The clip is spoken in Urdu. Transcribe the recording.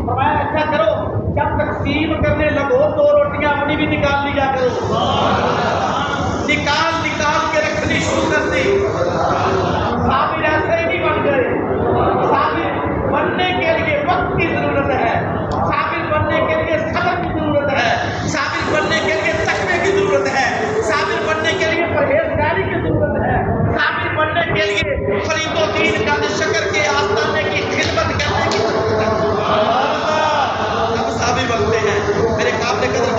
فرمایا ایسا کرو جب تقسیم کرنے لگو 2 روٹیاں اپنی بھی نکال لیا کرو، نکال کے رکھنی شروع کر دی۔ صابر ایسے ہی نہیں بن گئے، صابر بننے کے لیے وقت کی ضرورت ہے، صابر بننے کے لیے صبر کی ضرورت ہے، صابر بننے کے لیے تقوی کی ضرورت ہے، صابر بننے کے لیے پرہیزگاری کی ضرورت ہے، صابر بننے کے لیے فرید و دین کا شکر کے آستانے کی خدمت کرنے کی ضرورت ہے۔ صابر بنتے ہیں میرے قابل قدر